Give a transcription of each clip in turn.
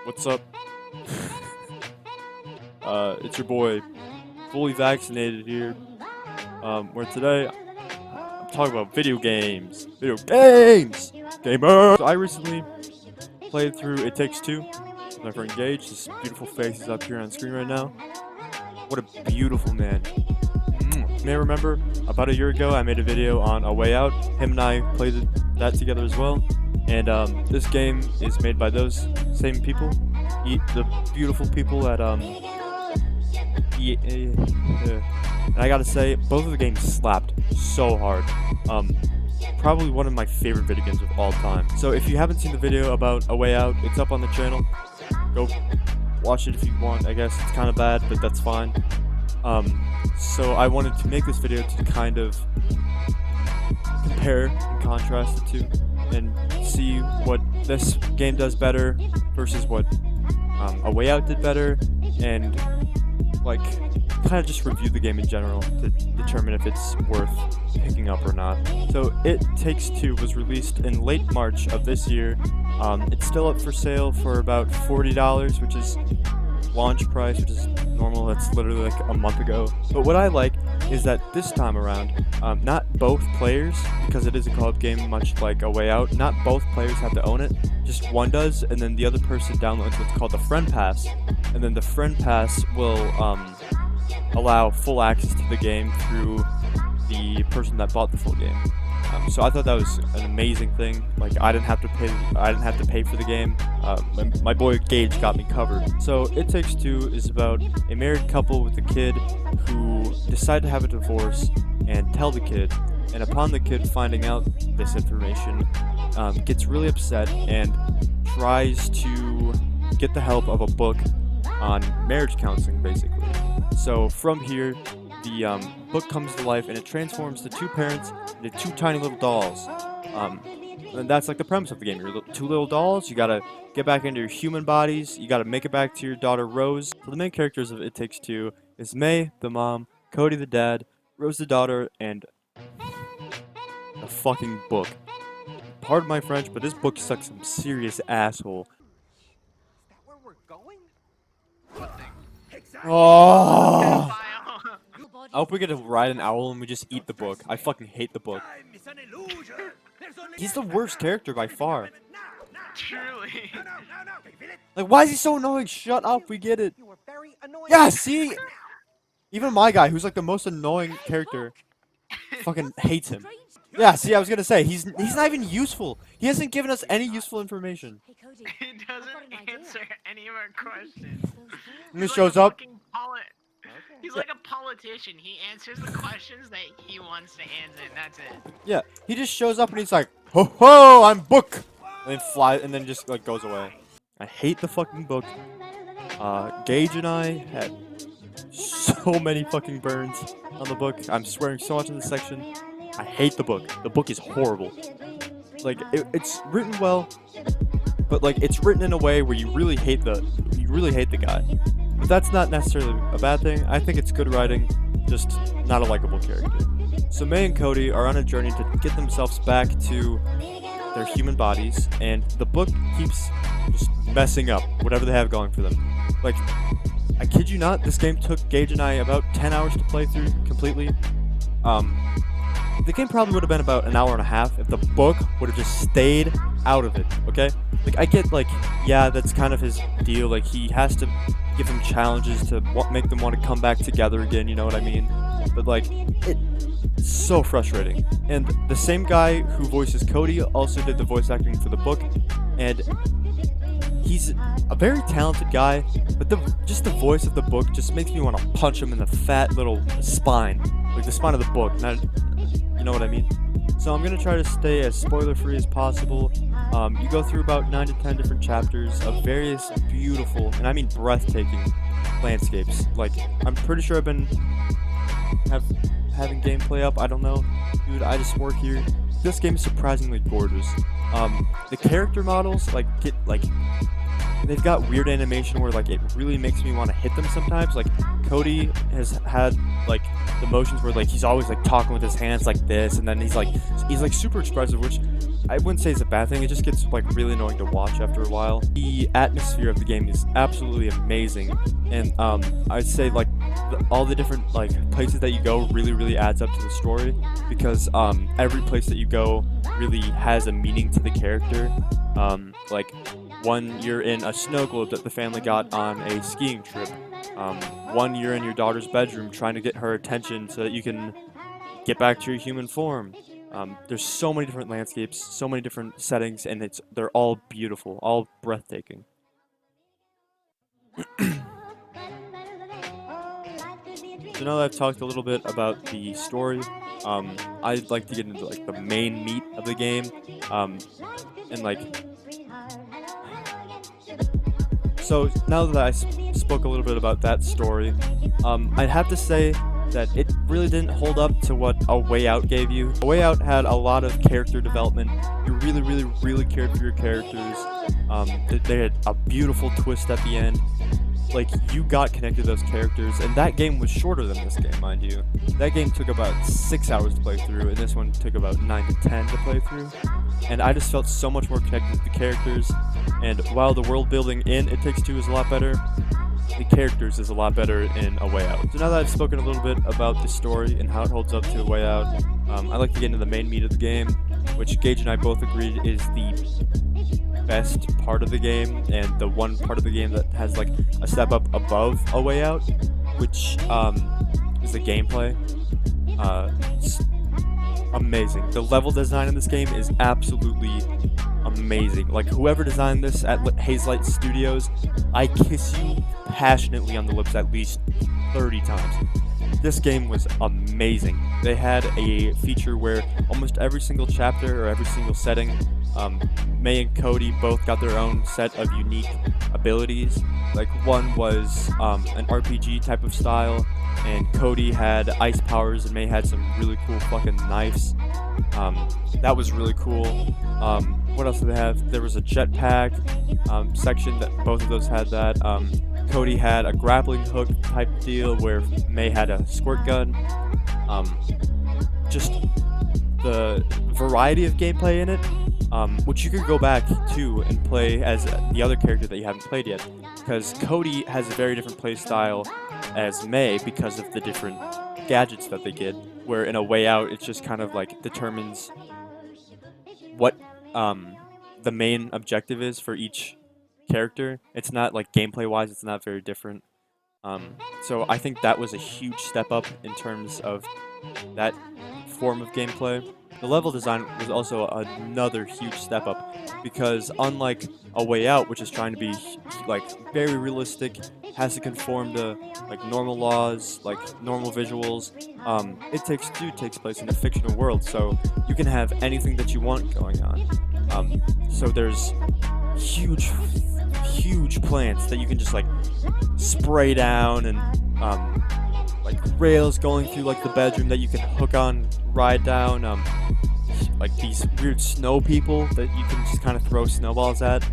What's up? It's your boy, fully vaccinated here. Where today I'm talking about video games. Video games! Gamer! So I recently played through It Takes Two with my friend Gage. This beautiful face is up here on screen right now. What a beautiful man. You may remember, about a year ago, I made a video on A Way Out. Him and I played that together as well. And this game is made by those same people. The beautiful people at and I gotta say, both of the games slapped so hard. Probably one of my favorite video games of all time. So if you haven't seen the video about A Way Out, it's up on the channel. Go watch it if you want. I guess it's kind of bad, but that's fine. So I wanted to make this video to kind of compare and contrast the two and see what this game does better versus what A Way Out did better, and like kind of just review the game in general to determine if it's worth picking up or not. So It Takes Two was released in late March of this year. It's still up for sale for about $40, which is launch price, which is normal. That's literally like a month ago. But what I like is that this time around, not both players, because it is a co-op game much like A Way Out, not both players have to own it. Just one does, and then the other person downloads what's called the friend pass, and then the friend pass will allow full access to the game through the person that bought the full game. So I thought that was an amazing thing. Like I didn't have to pay for the game. My boy Gage got me covered. So It Takes Two is about a married couple with a kid who decide to have a divorce and tell the kid. And upon the kid finding out this information, gets really upset and tries to get the help of a book on marriage counseling, basically. So from here, the book comes to life and it transforms the two parents into two tiny little dolls. And that's like the premise of the game. You're two little dolls, you gotta get back into your human bodies, you gotta make it back to your daughter Rose. So the main characters of It Takes Two is May, the mom, Cody, the dad, Rose, the daughter, and a fucking book. Pardon my French, but this book sucks some serious asshole. Is that where we're going? Oh! I hope we get to ride an owl and we just eat the book. I fucking hate the book. He's the worst character by far. Truly. Like, why is he so annoying? Shut up, we get it. Yeah, see? Even my guy, who's like the most annoying character, fucking hates him. Yeah, see, I was gonna say, he's not even useful. He hasn't given us any useful information. He doesn't answer any of our questions. And he shows up. He's like a politician. He answers the questions that he wants to answer, and that's it. Yeah, he just shows up and he's like, ho ho, I'm book! And then flies, and then just like goes away. I hate the fucking book. Gage and I had so many fucking burns on the book. I'm swearing so much in this section. I hate the book. The book is horrible. Like, it's written well, but like it's written in a way where you really hate the guy. But that's not necessarily a bad thing. I think it's good writing, just not a likable character. So May and Cody are on a journey to get themselves back to their human bodies, and the book keeps just messing up whatever they have going for them. Like, I kid you not, this game took Gage and I about 10 hours to play through completely. The game probably would have been about an hour and a half if the book would have just stayed out of it, okay? Like, I get, like, yeah, that's kind of his deal. Like, he has to give them challenges to make them want to come back together again, you know what I mean? But, like, it's so frustrating. And the same guy who voices Cody also did the voice acting for the book, and he's a very talented guy, but just the voice of the book just makes me want to punch him in the fat little spine. Like, the spine of the book, not... You know what I mean? So I'm going to try to stay as spoiler-free as possible. You go through about 9 to 10 different chapters of various beautiful, and I mean breathtaking, landscapes. Like, I'm pretty sure I've been having gameplay up. I don't know. Dude, I just work here. This game is surprisingly gorgeous. The character models, they've got weird animation where, like, it really makes me want to hit them sometimes. Like, Cody has had, like, the motions where, like, he's always, like, talking with his hands like this, and then he's like super expressive, which I wouldn't say it's a bad thing. It just gets like really annoying to watch after a while. The atmosphere of the game is absolutely amazing, and I'd say like all the different like places that you go really adds up to the story, because every place that you go really has a meaning to the character. Like one, you're in a snow globe that the family got on a skiing trip. One, you're in your daughter's bedroom trying to get her attention so that you can get back to your human form. There's so many different landscapes, so many different settings, and they're all beautiful, all breathtaking. So now that I've talked a little bit about the story, I'd like to get into like the main meat of the game, and like. So now that I spoke a little bit about that story, I'd have to say that it really didn't hold up to what A Way Out gave you. A Way Out had a lot of character development. You really cared for your characters. They had a beautiful twist at the end. Like, you got connected to those characters, and that game was shorter than this game, mind you. That game took about 6 hours to play through, and this one took about 9 to 10 to play through. And I just felt so much more connected to the characters, and while the world building in It Takes Two is a lot better, the characters is a lot better in A Way Out. So now that I've spoken a little bit about the story and how it holds up to A Way Out, I'd like to get into the main meat of the game, which Gage and I both agreed is the best part of the game, and the one part of the game that has like a step up above A Way Out, which is the gameplay. It's amazing. The level design in this game is absolutely amazing. Like, whoever designed this at Hazelight Studios, I kiss you passionately on the lips at least 30 times. This game was amazing. They had a feature where almost every single chapter or every single setting, May and Cody both got their own set of unique abilities. Like, one was an RPG type of style, and Cody had ice powers, and May had some really cool fucking knives. That was really cool. What else did they have? There was a jetpack section that both of those had that. Cody had a grappling hook type deal where May had a squirt gun. Just the variety of gameplay in it, which you could go back to and play as the other character that you haven't played yet, because Cody has a very different play style as May because of the different gadgets that they get, where in A Way Out it just kind of like determines what the main objective is for each character. It's not like gameplay wise, it's not very different. So I think that was a huge step up in terms of that form of gameplay. The level design was also another huge step up, because unlike A Way Out, which is trying to be like very realistic, has to conform to like normal laws, like normal visuals, It Takes Two takes place in a fictional world, so you can have anything that you want going on. So there's huge plants that you can just like spray down, and like rails going through like the bedroom that you can hook on, ride down, like these weird snow people that you can just kind of throw snowballs at.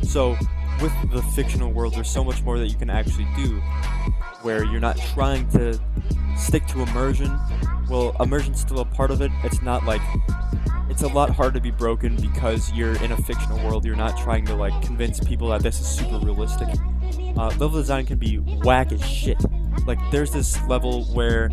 So with the fictional world, there's so much more that you can actually do, where you're not trying to stick to immersion. Well, immersion's still a part of it. It's not like, it's a lot harder to be broken because you're in a fictional world. You're not trying to like convince people that this is super realistic. Level design can be whack as shit. Like, there's this level where,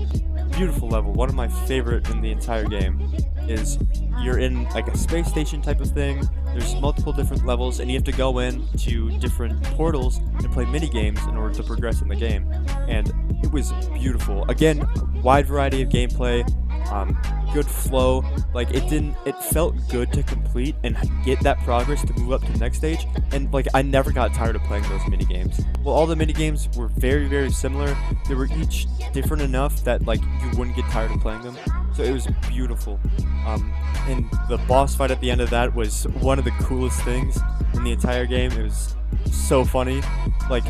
beautiful level, one of my favorite in the entire game, is you're in like a space station type of thing. There's multiple different levels, and you have to go in to different portals and play mini games in order to progress in the game. And it was beautiful. Again, wide variety of gameplay, good flow. Like, it felt good to complete and get that progress to move up to the next stage. And like, I never got tired of playing those mini games. Well, all the mini games were very similar. They were each different enough that like you wouldn't get tired of playing them. So it was beautiful. And the boss fight at the end of that was one of the coolest things in the entire game. It was so funny. Like,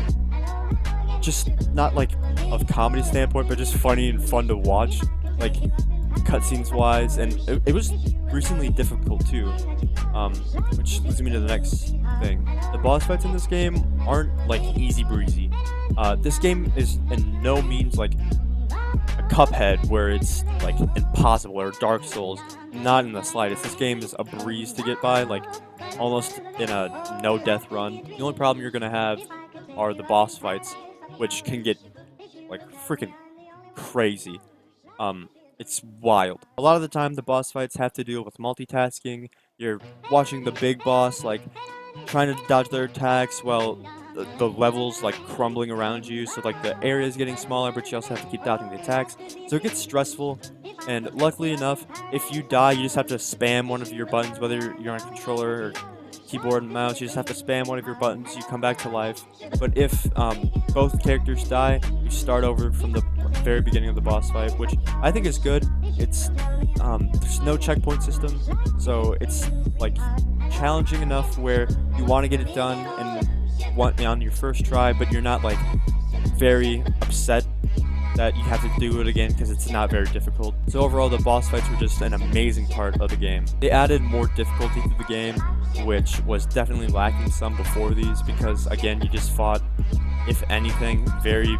just not like of comedy standpoint, but just funny and fun to watch. Like, cutscenes wise, and it was recently difficult too, which leads me to the next thing. The boss fights in this game aren't like easy breezy. This game is in no means like a Cuphead, where it's like impossible, or Dark Souls. Not in the slightest. This game is a breeze to get by, like almost in a no-death run. The only problem you're gonna have are the boss fights, which can get like freaking crazy. It's wild. A lot of the time, the boss fights have to deal with multitasking. You're watching the big boss, like, trying to dodge their attacks while the level's, like, crumbling around you. So, like, the area's getting smaller, but you also have to keep dodging the attacks. So it gets stressful. And luckily enough, if you die, you just have to spam one of your buttons, whether you're on a controller or keyboard and mouse. You just have to spam one of your buttons. You come back to life. But if both characters die, you start over from the very beginning of the boss fight, which I think is good. It's there's no checkpoint system, so it's like challenging enough where you want to get it done and want on your first try, but you're not like very upset that you have to do it again because it's not very difficult. So overall, the boss fights were just an amazing part of the game. They added more difficulty to the game, which was definitely lacking some before these, because again, you just fought, if anything, very,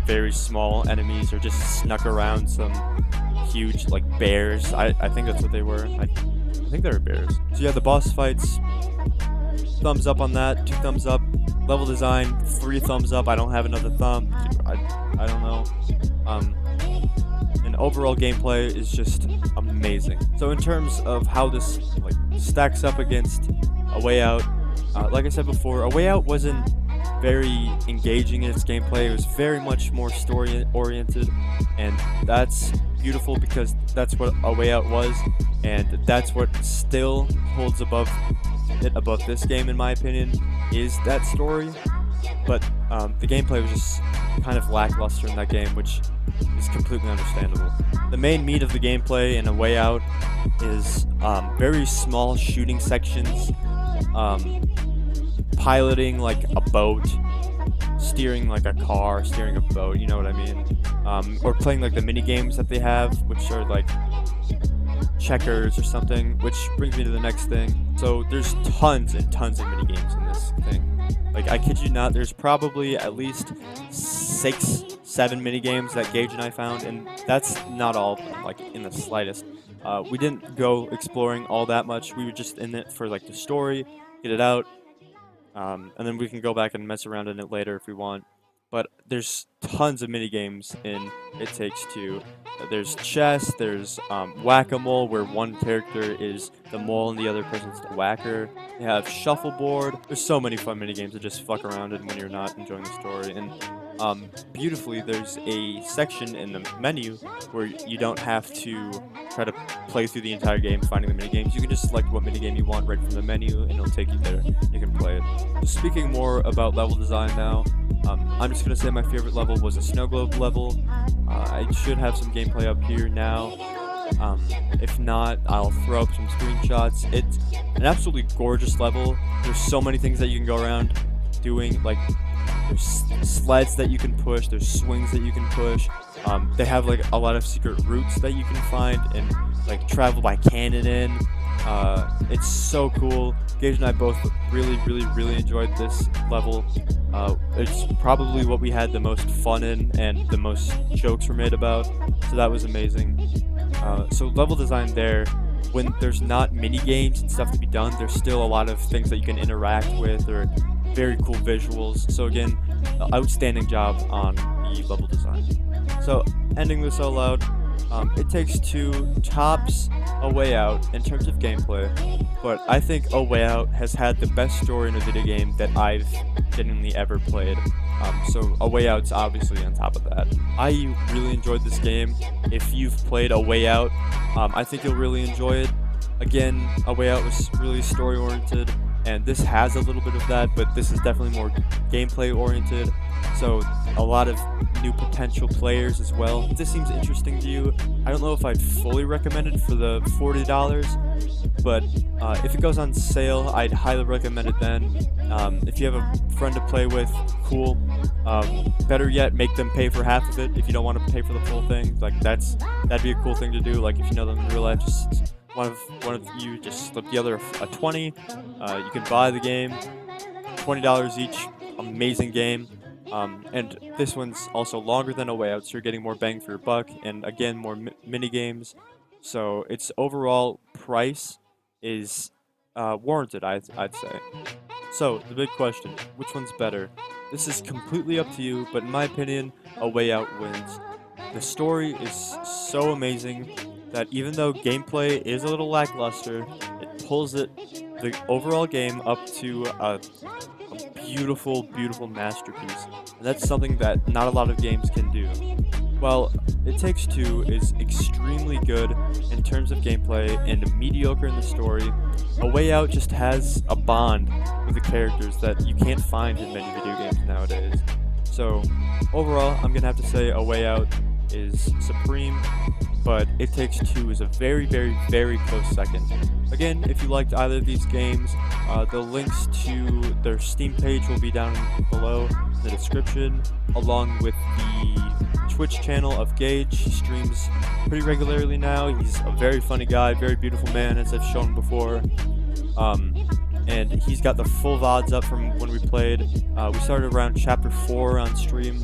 very small enemies, or just snuck around some huge, like, bears. I think that's what they were. I think they were bears. So yeah, the boss fights, thumbs up on that, 2 thumbs up. Level design, 3 thumbs up. I don't have another thumb. I don't know. And overall gameplay is just amazing. So in terms of how this like stacks up against A Way Out, like I said before, A Way Out wasn't very engaging in its gameplay. It was very much more story oriented, and that's beautiful because that's what A Way Out was, and that's what still holds above this game, in my opinion, is that story. But the gameplay was just kind of lackluster in that game, which is completely understandable. The main meat of the gameplay in A Way Out is very small shooting sections, piloting like a boat, steering like a car, steering a boat, you know what I mean? Or playing like the mini games that they have, which are like checkers or something, which brings me to the next thing. So there's tons and tons of mini games in this thing. Like, I kid you not, there's probably at least 6, 7 mini games that Gage and I found, and that's not all, like, in the slightest. We didn't go exploring all that much. We were just in it for like the story, get it out, and then we can go back and mess around in it later if we want. But there's tons of mini games in It Takes Two. There's chess, there's whack-a-mole, where one character is the mole and the other person's the whacker. They have shuffleboard. There's so many fun mini games to just fuck around in when you're not enjoying the story. And beautifully, there's a section in the menu where you don't have to try to play through the entire game finding the mini games. You can just select what mini game you want right from the menu, and it'll take you there. You can play it. So speaking more about level design now, I'm just going to say my favorite level was a snow globe level. I should have some gameplay up here now. If not, I'll throw up some screenshots. It's an absolutely gorgeous level. There's so many things that you can go around doing. Like, there's sleds that you can push, there's swings that you can push. They have like a lot of secret routes that you can find and like travel by cannon in. It's so cool. Gage and I both really enjoyed this level. It's probably what we had the most fun in and the most jokes were made about, so that was amazing. So level design there, when there's not mini games and stuff to be done, there's still a lot of things that you can interact with, or very cool visuals. So again, outstanding job on the level design. So ending this all out, It Takes Two tops A Way Out in terms of gameplay, but I think A Way Out has had the best story in a video game that I've genuinely ever played. So A Way Out's obviously on top of that. I really enjoyed this game. If you've played A Way Out, I think you'll really enjoy it. Again, A Way Out was really story oriented, and this has a little bit of that, but this is definitely more gameplay oriented. So a lot of new potential players as well. If this seems interesting to you, I don't know if I'd fully recommend it for the $40, but if it goes on sale, I'd highly recommend it then. If you have a friend to play with, cool. Better yet, make them pay for half of it if you don't want to pay for the full thing. Like, that'd be a cool thing to do. Like, if you know them in real life, just one of you just slip the other a 20. You can buy the game, $20 each. Amazing game. And this one's also longer than A Way Out, so you're getting more bang for your buck, and again, more mini games. So its overall price is warranted, I'd say. So, the big question, which one's better? This is completely up to you, but in my opinion, A Way Out wins. The story is so amazing that even though gameplay is a little lackluster, it pulls the overall game up to a beautiful, beautiful masterpiece. And that's something that not a lot of games can do. Well, It Takes Two is extremely good in terms of gameplay and mediocre in the story. A Way Out just has a bond with the characters that you can't find in many video games nowadays. So, overall, I'm gonna have to say A Way Out is supreme, but It Takes Two is a very, very, very close second. Again, if you liked either of these games, the links to their Steam page will be down below in the description, along with the Twitch channel of Gage. He streams pretty regularly now. He's a very funny guy, very beautiful man, as I've shown before. And he's got the full VODs up from when we played. We started around chapter 4 on stream.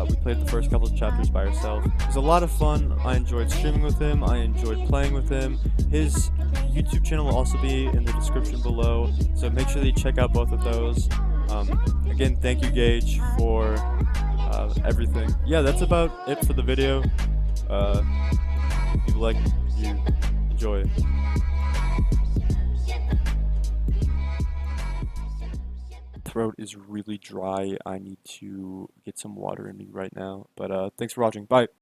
We played the first couple of chapters by ourselves. It was a lot of fun. I enjoyed streaming with him. I enjoyed playing with him. His YouTube channel will also be in the description below, so make sure that you check out both of those. Again, thank you, Gage, for everything. Yeah, that's about it for the video. If you like, you enjoy. Throat is really dry. I need to get some water in me right now. But thanks for watching. Bye.